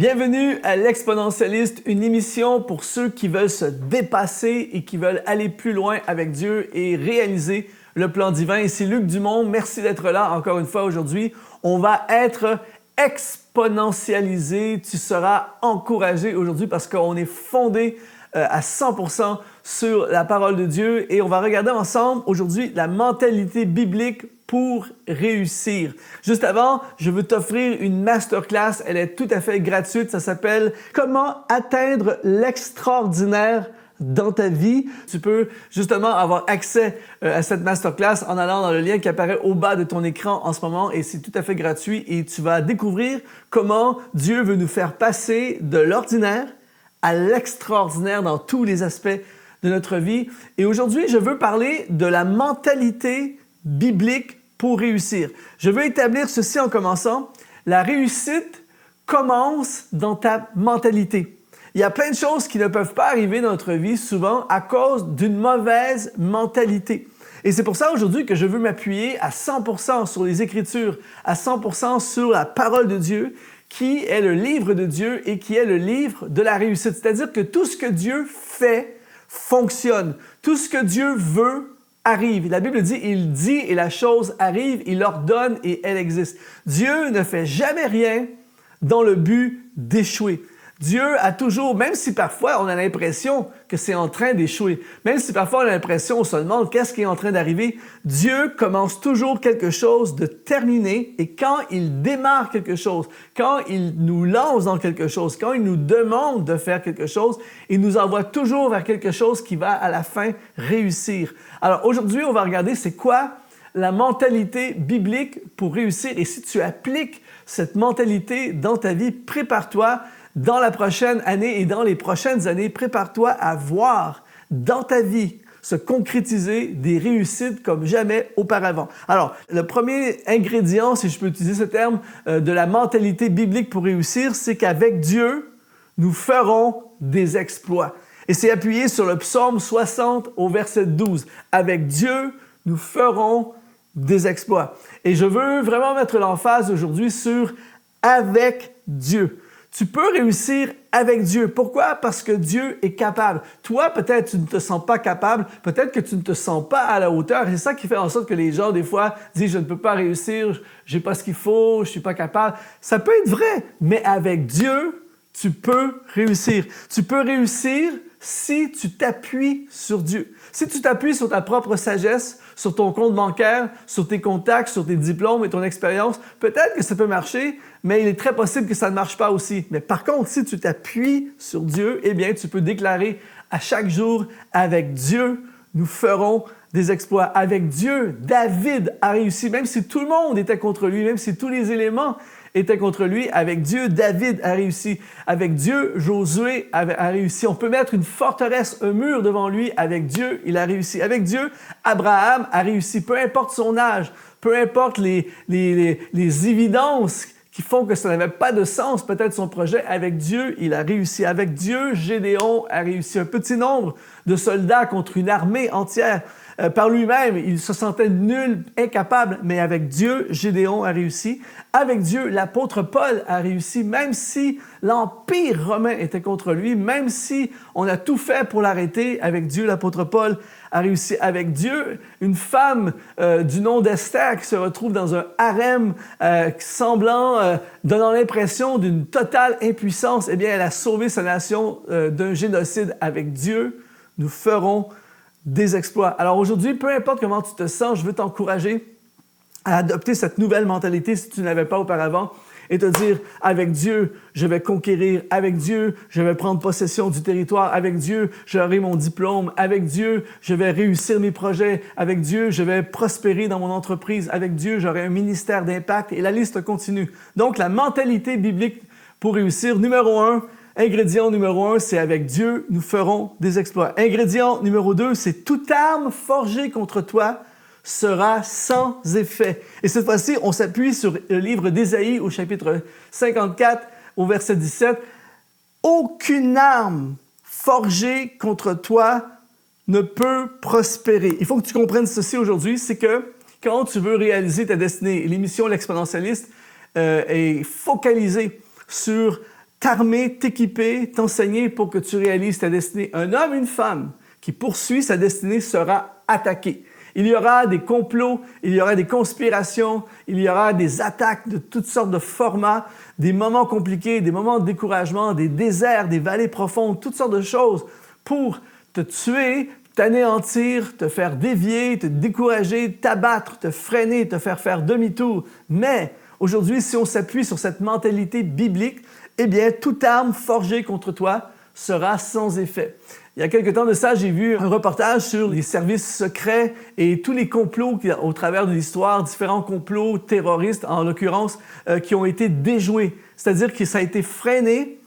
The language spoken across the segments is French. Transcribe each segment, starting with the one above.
Bienvenue à l'Exponentialiste, une émission pour ceux qui veulent se dépasser et qui veulent aller plus loin avec Dieu et réaliser le plan divin. Ici Luc Dumont, merci d'être là encore une fois aujourd'hui. On va être exponentialisé, tu seras encouragé aujourd'hui parce qu'on est fondé à 100% sur la parole de Dieu et on va regarder ensemble aujourd'hui la mentalité biblique pour réussir. Juste avant, je veux t'offrir une masterclass, elle est tout à fait gratuite, ça s'appelle « Comment atteindre l'extraordinaire dans ta vie ». Tu peux justement avoir accès à cette masterclass en allant dans le lien qui apparaît au bas de ton écran en ce moment et c'est tout à fait gratuit et tu vas découvrir comment Dieu veut nous faire passer de l'ordinaire à l'extraordinaire dans tous les aspects de notre vie. Et aujourd'hui, je veux parler de la mentalité biblique pour réussir. Je veux établir ceci en commençant. La réussite commence dans ta mentalité. Il y a plein de choses qui ne peuvent pas arriver dans notre vie souvent à cause d'une mauvaise mentalité. Et c'est pour ça aujourd'hui que je veux m'appuyer à 100% sur les Écritures, à 100% sur la parole de Dieu, qui est le livre de Dieu et qui est le livre de la réussite. C'est-à-dire que tout ce que Dieu fait fonctionne. Tout ce que Dieu veut arrive. La Bible dit, il dit et la chose arrive, il ordonne et elle existe. Dieu ne fait jamais rien dans le but d'échouer. Dieu a toujours, même si parfois on a l'impression que c'est en train d'échouer, même si parfois on a l'impression, on se demande qu'est-ce qui est en train d'arriver, Dieu commence toujours quelque chose de terminé et quand il démarre quelque chose, quand il nous lance dans quelque chose, quand il nous demande de faire quelque chose, il nous envoie toujours vers quelque chose qui va à la fin réussir. Alors aujourd'hui, on va regarder c'est quoi la mentalité biblique pour réussir et si tu appliques cette mentalité dans ta vie, prépare-toi dans la prochaine année et dans les prochaines années, prépare-toi à voir dans ta vie se concrétiser des réussites comme jamais auparavant. Alors, le premier ingrédient, si je peux utiliser ce terme, de la mentalité biblique pour réussir, c'est qu'avec Dieu, nous ferons des exploits. Et c'est appuyé sur le psaume 60 au verset 12. Avec Dieu, nous ferons des exploits. Et je veux vraiment mettre l'emphase aujourd'hui sur « avec Dieu ». Tu peux réussir avec Dieu. Pourquoi? Parce que Dieu est capable. Toi, peut-être tu ne te sens pas capable, peut-être que tu ne te sens pas à la hauteur. C'est ça qui fait en sorte que les gens, des fois, disent « je ne peux pas réussir, je n'ai pas ce qu'il faut, je ne suis pas capable ». Ça peut être vrai, mais avec Dieu, tu peux réussir. Tu peux réussir si tu t'appuies sur Dieu. Si tu t'appuies sur ta propre sagesse, sur ton compte bancaire, sur tes contacts, sur tes diplômes et ton expérience, peut-être que ça peut marcher, mais il est très possible que ça ne marche pas aussi. Mais par contre, si tu t'appuies sur Dieu, eh bien, tu peux déclarer à chaque jour, avec Dieu, nous ferons des exploits. Avec Dieu, David a réussi, même si tout le monde était contre lui, même si tous les éléments était contre lui. Avec Dieu, David a réussi. Avec Dieu, Josué a réussi. On peut mettre une forteresse, un mur devant lui. Avec Dieu, il a réussi. Avec Dieu, Abraham a réussi. Peu importe son âge, peu importe les évidences qui font que ça n'avait pas de sens, peut-être son projet, avec Dieu, il a réussi. Avec Dieu, Gédéon a réussi. Un petit nombre de soldats contre une armée entière. Par lui-même, il se sentait nul, incapable, mais avec Dieu, Gédéon a réussi. Avec Dieu, l'apôtre Paul a réussi, même si l'Empire romain était contre lui, même si on a tout fait pour l'arrêter, avec Dieu, l'apôtre Paul a réussi. Avec Dieu, une femme du nom d'Esther qui se retrouve dans un harem donnant l'impression d'une totale impuissance, eh bien, elle a sauvé sa nation d'un génocide. Avec Dieu, nous ferons des exploits. Alors aujourd'hui, peu importe comment tu te sens, je veux t'encourager à adopter cette nouvelle mentalité si tu ne l'avais pas auparavant et te dire, avec Dieu, je vais conquérir. Avec Dieu, je vais prendre possession du territoire. Avec Dieu, j'aurai mon diplôme. Avec Dieu, je vais réussir mes projets. Avec Dieu, je vais prospérer dans mon entreprise. Avec Dieu, j'aurai un ministère d'impact et la liste continue. Donc, la mentalité biblique pour réussir, ingrédient numéro 1, c'est avec Dieu, nous ferons des exploits. Ingrédient numéro 2, c'est toute arme forgée contre toi sera sans effet. Et cette fois-ci, on s'appuie sur le livre d'Ésaïe au chapitre 54, au verset 17. Aucune arme forgée contre toi ne peut prospérer. Il faut que tu comprennes ceci aujourd'hui, c'est que quand tu veux réaliser ta destinée, l'émission L'Exponentialiste est focalisée sur t'armer, t'équiper, t'enseigner pour que tu réalises ta destinée. Un homme, une femme qui poursuit sa destinée sera attaqué. Il y aura des complots, il y aura des conspirations, il y aura des attaques de toutes sortes de formats, des moments compliqués, des moments de découragement, des déserts, des vallées profondes, toutes sortes de choses pour te tuer, t'anéantir, te faire dévier, te décourager, t'abattre, te freiner, te faire demi-tour. Mais aujourd'hui, si on s'appuie sur cette mentalité biblique, eh bien, toute arme forgée contre toi sera sans effet. Il y a quelque temps de ça, j'ai vu un reportage sur les services secrets et tous les complots au travers de l'histoire, différents complots terroristes en l'occurrence, qui ont été déjoués. C'est-à-dire que ça a été freiné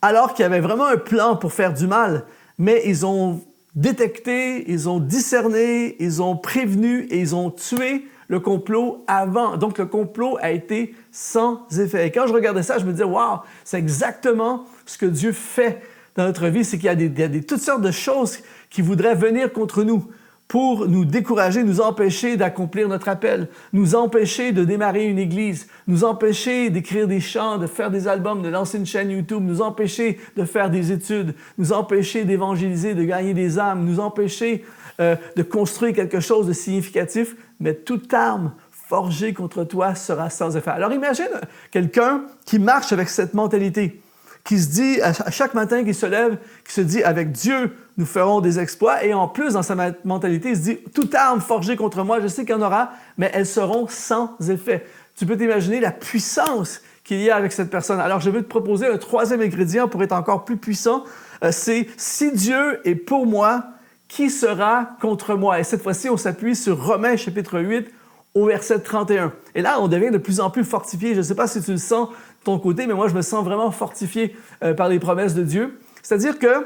alors qu'il y avait vraiment un plan pour faire du mal, mais ils ont détecté, ils ont discerné, ils ont prévenu et ils ont tué le complot avant. Donc, le complot a été sans effet. Et quand je regardais ça, je me disais, waouh, c'est exactement ce que Dieu fait dans notre vie, c'est qu'il y a toutes sortes de choses qui voudraient venir contre nous pour nous décourager, nous empêcher d'accomplir notre appel, nous empêcher de démarrer une église, nous empêcher d'écrire des chants, de faire des albums, de lancer une chaîne YouTube, nous empêcher de faire des études, nous empêcher d'évangéliser, de gagner des âmes, nous empêcher de construire quelque chose de significatif, mais toute arme forgée contre toi sera sans effet. Alors imagine quelqu'un qui marche avec cette mentalité, qui se dit, à chaque matin qu'il se lève, qui se dit, avec Dieu, nous ferons des exploits. Et en plus, dans sa mentalité, il se dit, toute arme forgée contre moi, je sais qu'il y en aura, mais elles seront sans effet. Tu peux t'imaginer la puissance qu'il y a avec cette personne. Alors, je vais te proposer un troisième ingrédient pour être encore plus puissant. C'est, si Dieu est pour moi, qui sera contre moi? Et cette fois-ci, on s'appuie sur Romains chapitre 8, au verset 31. Et là, on devient de plus en plus fortifié. Je ne sais pas si tu le sens de ton côté, mais moi, je me sens vraiment fortifié par les promesses de Dieu. C'est-à-dire que,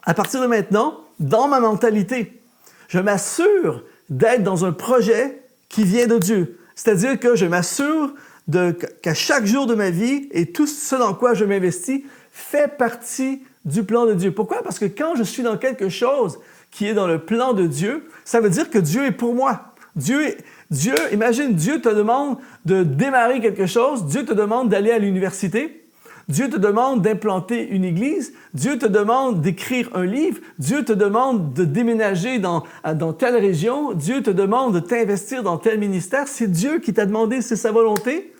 à partir de maintenant, dans ma mentalité, je m'assure d'être dans un projet qui vient de Dieu. C'est-à-dire que je m'assure qu'à chaque jour de ma vie et tout ce dans quoi je m'investis fait partie du plan de Dieu. Pourquoi? Parce que quand je suis dans quelque chose qui est dans le plan de Dieu, ça veut dire que Dieu est pour moi. Imagine, Dieu te demande de démarrer quelque chose, Dieu te demande d'aller à l'université, Dieu te demande d'implanter une église, Dieu te demande d'écrire un livre, Dieu te demande de déménager dans telle région, Dieu te demande de t'investir dans tel ministère. C'est Dieu qui t'a demandé, c'est sa volonté.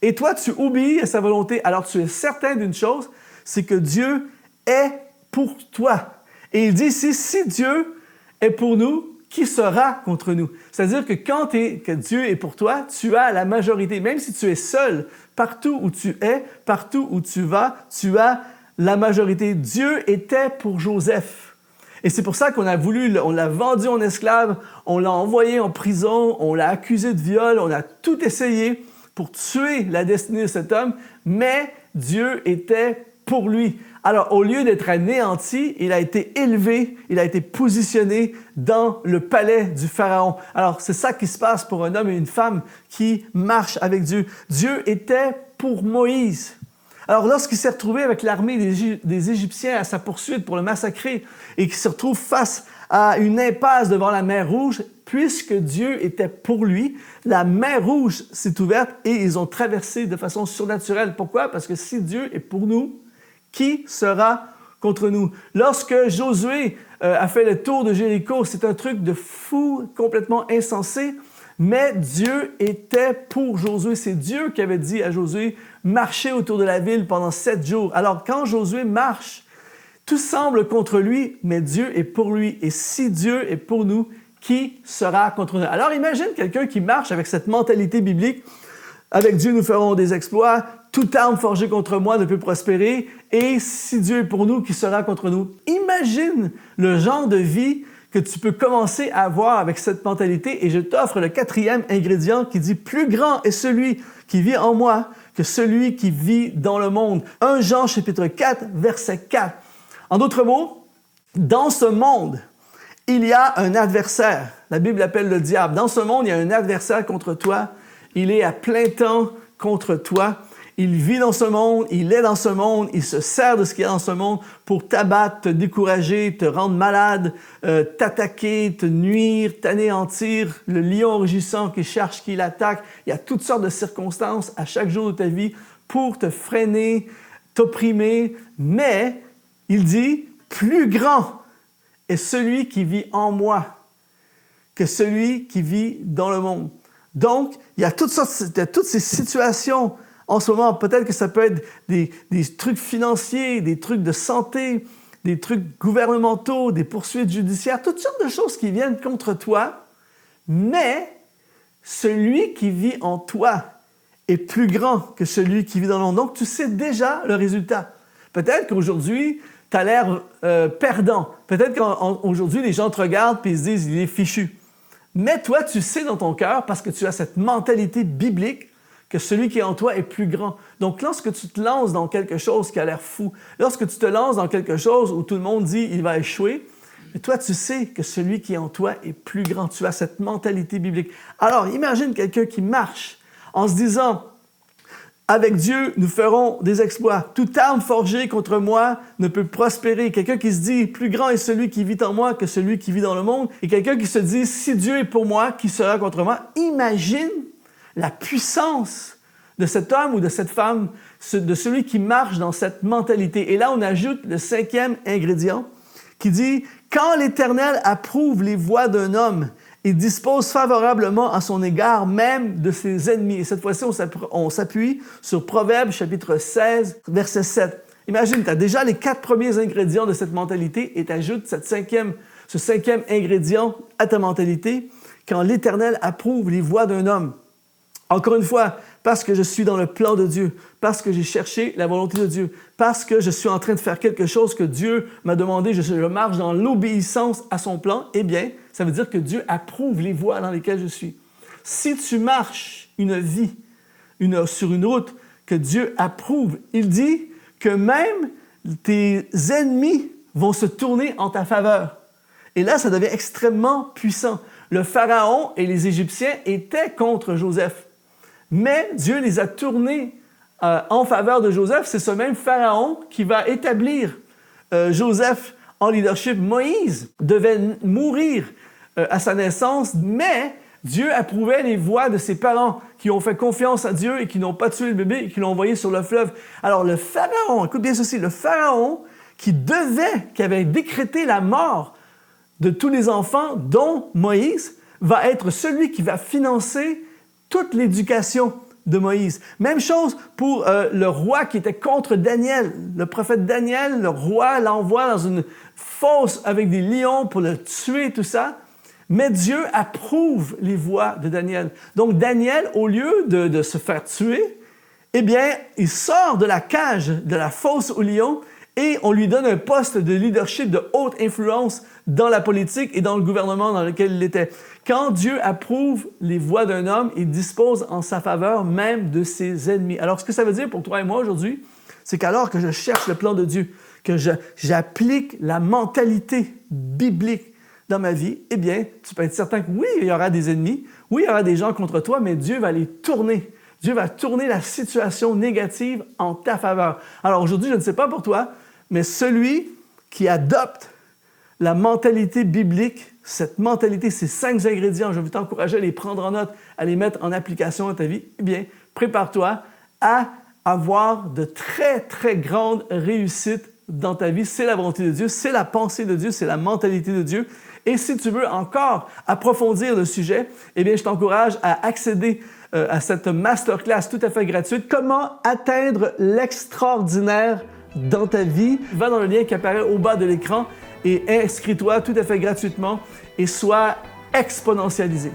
Et toi, tu obéis à sa volonté. Alors, tu es certain d'une chose, c'est que Dieu est pour toi. Et il dit ici, si Dieu est pour nous, qui sera contre nous? C'est-à-dire que que Dieu est pour toi, tu as la majorité. Même si tu es seul, partout où tu es, partout où tu vas, tu as la majorité. Dieu était pour Joseph. Et c'est pour ça on l'a vendu en esclave, on l'a envoyé en prison, on l'a accusé de viol, on a tout essayé pour tuer la destinée de cet homme, mais Dieu était pour lui. Alors, au lieu d'être anéanti, il a été élevé, il a été positionné dans le palais du Pharaon. Alors, c'est ça qui se passe pour un homme et une femme qui marchent avec Dieu. Dieu était pour Moïse. Alors, lorsqu'il s'est retrouvé avec l'armée des Égyptiens à sa poursuite pour le massacrer et qu'il se retrouve face à une impasse devant la mer Rouge, puisque Dieu était pour lui, la mer Rouge s'est ouverte et ils ont traversé de façon surnaturelle. Pourquoi? Parce que si Dieu est pour nous, qui sera contre nous? Lorsque Josué a fait le tour de Jéricho, c'est un truc de fou, complètement insensé, mais Dieu était pour Josué. C'est Dieu qui avait dit à Josué, marchez autour de la ville pendant 7 jours. Alors, quand Josué marche, tout semble contre lui, mais Dieu est pour lui. Et si Dieu est pour nous, qui sera contre nous? Alors, imagine quelqu'un qui marche avec cette mentalité biblique. Avec Dieu, nous ferons des exploits. Toute arme forgée contre moi ne peut prospérer. Et si Dieu est pour nous, qui sera contre nous? Imagine le genre de vie que tu peux commencer à avoir avec cette mentalité. Et je t'offre le 4e ingrédient qui dit « Plus grand est celui qui vit en moi que celui qui vit dans le monde. » 1 Jean chapitre 4, verset 4. En d'autres mots, dans ce monde, il y a un adversaire. La Bible l'appelle le diable. Dans ce monde, il y a un adversaire contre toi. Il est à plein temps contre toi. Il vit dans ce monde, il est dans ce monde, il se sert de ce qu'il y a dans ce monde pour t'abattre, te décourager, te rendre malade, t'attaquer, te nuire, t'anéantir. Le lion rugissant qui cherche, qui l'attaque. Il y a toutes sortes de circonstances à chaque jour de ta vie pour te freiner, t'opprimer, mais il dit, plus grand est celui qui vit en moi que celui qui vit dans le monde. Donc, il y a toutes ces situations en ce moment. Peut-être que ça peut être des trucs financiers, des trucs de santé, des trucs gouvernementaux, des poursuites judiciaires, toutes sortes de choses qui viennent contre toi, mais celui qui vit en toi est plus grand que celui qui vit dans le monde. Donc, tu sais déjà le résultat. Peut-être qu'aujourd'hui, tu as l'air perdant. Peut-être qu'aujourd'hui, les gens te regardent et se disent « il est fichu ». Mais toi, tu sais dans ton cœur, parce que tu as cette mentalité biblique, que celui qui est en toi est plus grand. Donc, lorsque tu te lances dans quelque chose qui a l'air fou, lorsque tu te lances dans quelque chose où tout le monde dit « il va échouer », toi, tu sais que celui qui est en toi est plus grand. Tu as cette mentalité biblique. Alors, imagine quelqu'un qui marche en se disant « avec Dieu, nous ferons des exploits. Toute arme forgée contre moi ne peut prospérer. » Quelqu'un qui se dit « plus grand est celui qui vit en moi que celui qui vit dans le monde. » Et quelqu'un qui se dit « si Dieu est pour moi, qui sera contre moi? » Imagine la puissance de cet homme ou de cette femme, de celui qui marche dans cette mentalité. Et là, on ajoute le 5e ingrédient qui dit « quand l'Éternel approuve les voies d'un homme, il dispose favorablement à son égard même de ses ennemis. » Et cette fois-ci, on s'appuie sur Proverbes chapitre 16, verset 7. Imagine, tu as déjà les 4 premiers ingrédients de cette mentalité et tu ajoutes ce 5e ingrédient à ta mentalité. Quand l'Éternel approuve les voies d'un homme. Encore une fois, parce que je suis dans le plan de Dieu, parce que j'ai cherché la volonté de Dieu, parce que je suis en train de faire quelque chose que Dieu m'a demandé, je marche dans l'obéissance à son plan, eh bien, ça veut dire que Dieu approuve les voies dans lesquelles je suis. Si tu marches une vie sur une route que Dieu approuve, il dit que même tes ennemis vont se tourner en ta faveur. Et là, ça devient extrêmement puissant. Le Pharaon et les Égyptiens étaient contre Joseph. Mais Dieu les a tournés en faveur de Joseph. C'est ce même Pharaon qui va établir Joseph en leadership. Moïse devait mourir à sa naissance, mais Dieu approuvait les voies de ses parents qui ont fait confiance à Dieu et qui n'ont pas tué le bébé et qui l'ont envoyé sur le fleuve. Alors le Pharaon, écoute bien ceci, le Pharaon qui avait décrété la mort de tous les enfants, dont Moïse, va être celui qui va financer toute l'éducation de Moïse. Même chose pour le roi qui était contre Daniel. Le prophète Daniel, le roi l'envoie dans une fosse avec des lions pour le tuer, tout ça. Mais Dieu approuve les voies de Daniel. Donc Daniel, au lieu de se faire tuer, eh bien, il sort de la cage, de la fosse aux lions, et on lui donne un poste de leadership de haute influence dans la politique et dans le gouvernement dans lequel il était. Quand Dieu approuve les voies d'un homme, il dispose en sa faveur même de ses ennemis. Alors, ce que ça veut dire pour toi et moi aujourd'hui, c'est qu'alors que je cherche le plan de Dieu, que j'applique la mentalité biblique dans ma vie, eh bien, tu peux être certain que oui, il y aura des ennemis, oui, il y aura des gens contre toi, mais Dieu va les tourner. Dieu va tourner la situation négative en ta faveur. Alors aujourd'hui, je ne sais pas pour toi, mais celui qui adopte la mentalité biblique, cette mentalité, ces 5 ingrédients, je veux t'encourager à les prendre en note, à les mettre en application dans ta vie, eh bien, prépare-toi à avoir de très, très grandes réussites dans ta vie. C'est la volonté de Dieu, c'est la pensée de Dieu, c'est la mentalité de Dieu. Et si tu veux encore approfondir le sujet, eh bien, je t'encourage à accéder à cette masterclass tout à fait gratuite. Comment atteindre l'extraordinaire dans ta vie? Va dans le lien qui apparaît au bas de l'écran et inscris-toi tout à fait gratuitement et sois exponentialisé.